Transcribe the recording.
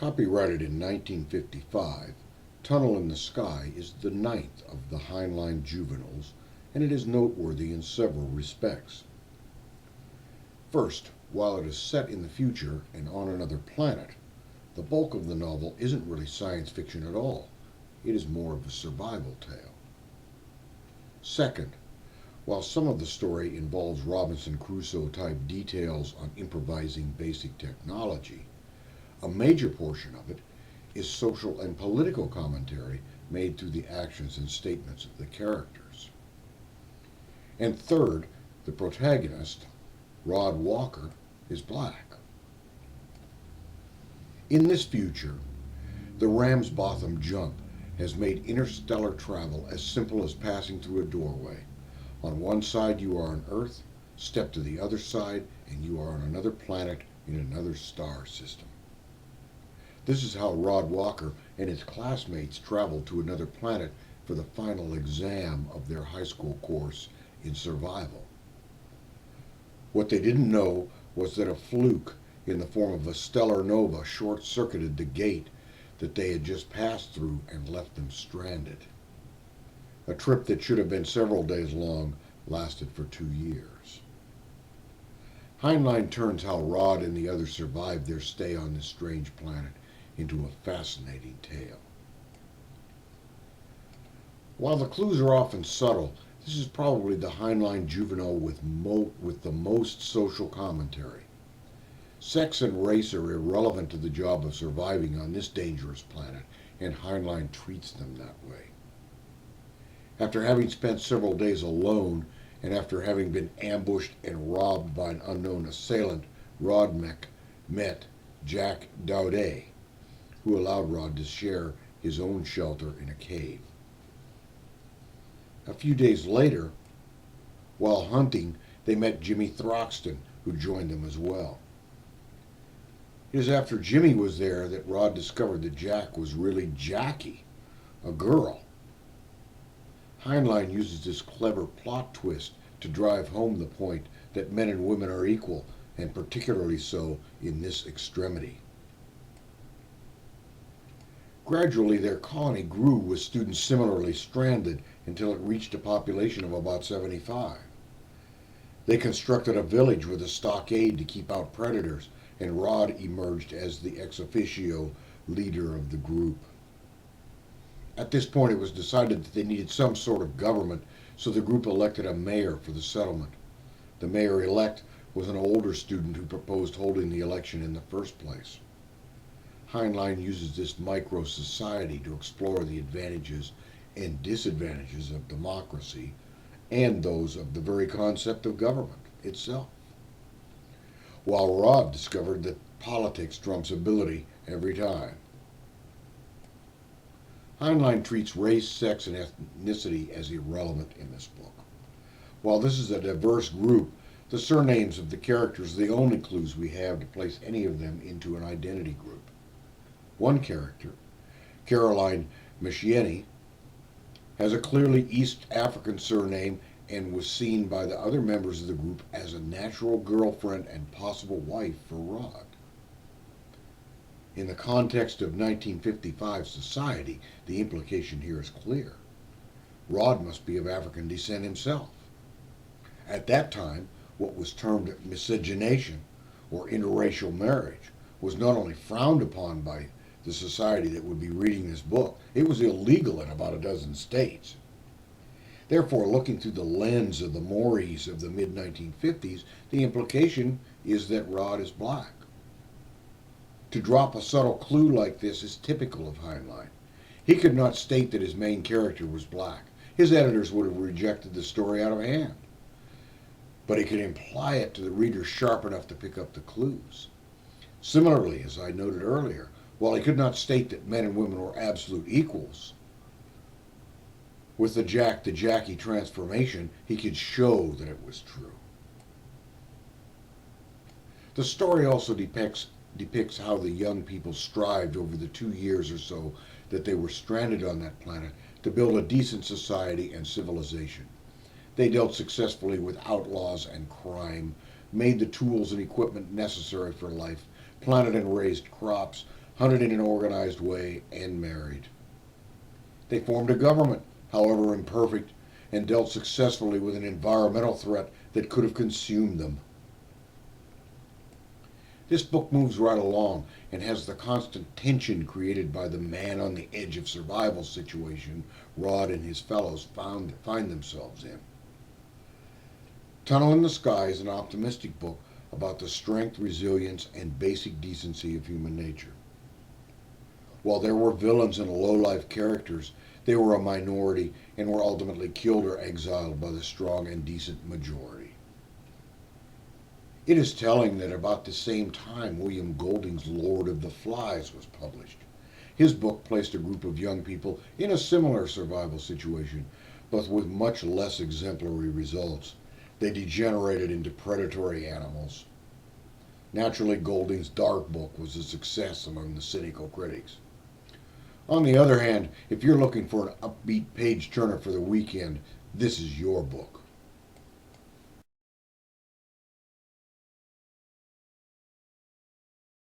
Copyrighted in 1955, Tunnel in the Sky is the ninth of the Heinlein juveniles, and it is noteworthy in several respects. First, while it is set in the future and on another planet, the bulk of the novel isn't really science fiction at all. It is more of a survival tale. Second, while some of the story involves Robinson Crusoe type details on improvising basic technology, a major portion of it is social and political commentary made through the actions and statements of the characters. And third, the protagonist, Rod Walker, is black. In this future, the Ramsbotham jump has made interstellar travel as simple as passing through a doorway. On one side you are on Earth, step to the other side and you are on another planet in another star system. This is how Rod Walker and his classmates traveled to another planet for the final exam of their high school course in survival. What they didn't know was that a fluke in the form of a stellar nova short-circuited the gate that they had just passed through and left them stranded. A trip that should have been several days long lasted for 2 years. Heinlein turns how Rod and the others survived their stay on this strange planet into a fascinating tale. While the clues are often subtle, this is probably the Heinlein juvenile with the most social commentary. Sex and race are irrelevant to the job of surviving on this dangerous planet, and Heinlein treats them that way. After having spent several days alone, and after having been ambushed and robbed by an unknown assailant, Rod met Jack Daudet, who allowed Rod to share his own shelter in a cave. A few days later, while hunting, they met Jimmy Throxton, who joined them as well. It is after Jimmy was there that Rod discovered that Jack was really Jackie, a girl. Heinlein uses this clever plot twist to drive home the point that men and women are equal, and particularly so in this extremity. Gradually, their colony grew with students similarly stranded until it reached a population of about 75. They constructed a village with a stockade to keep out predators, and Rod emerged as the ex officio leader of the group. At this point, it was decided that they needed some sort of government, so the group elected a mayor for the settlement. The mayor-elect was an older student who proposed holding the election in the first place. Heinlein uses this micro-society to explore the advantages and disadvantages of democracy and those of the very concept of government itself. While Rod discovered that politics trumps ability every time. Heinlein treats race, sex, and ethnicity as irrelevant in this book. While this is a diverse group, the surnames of the characters are the only clues we have to place any of them into an identity group. One character, Caroline Mishieni, has a clearly East African surname and was seen by the other members of the group as a natural girlfriend and possible wife for Rod. In the context of 1955 society, the implication here is clear. Rod must be of African descent himself. At that time, what was termed miscegenation, or interracial marriage, was not only frowned upon by the society that would be reading this book, it was illegal in about a dozen states. Therefore, looking through the lens of the mores of the mid-1950s, the implication is that Rod is black. To drop a subtle clue like this is typical of Heinlein. He could not state that his main character was black. His editors would have rejected the story out of hand. But he could imply it to the reader sharp enough to pick up the clues. Similarly, as I noted earlier, while he could not state that men and women were absolute equals, with the Jack to Jackie transformation, he could show that it was true. The story also depicts how the young people strived over the 2 years or so that they were stranded on that planet to build a decent society and civilization. They dealt successfully with outlaws and crime, made the tools and equipment necessary for life, planted and raised crops, hunted in an organized way, and married. They formed a government, however imperfect, and dealt successfully with an environmental threat that could have consumed them. This book moves right along and has the constant tension created by the man on the edge of survival situation Rod and his fellows find themselves in. Tunnel in the Sky is an optimistic book about the strength, resilience, and basic decency of human nature. While there were villains and low-life characters, they were a minority and were ultimately killed or exiled by the strong and decent majority. It is telling that about the same time William Golding's Lord of the Flies was published. His book placed a group of young people in a similar survival situation, but with much less exemplary results. They degenerated into predatory animals. Naturally, Golding's Dark Book was a success among the cynical critics. On the other hand, if you're looking for an upbeat page-turner for the weekend, this is your book.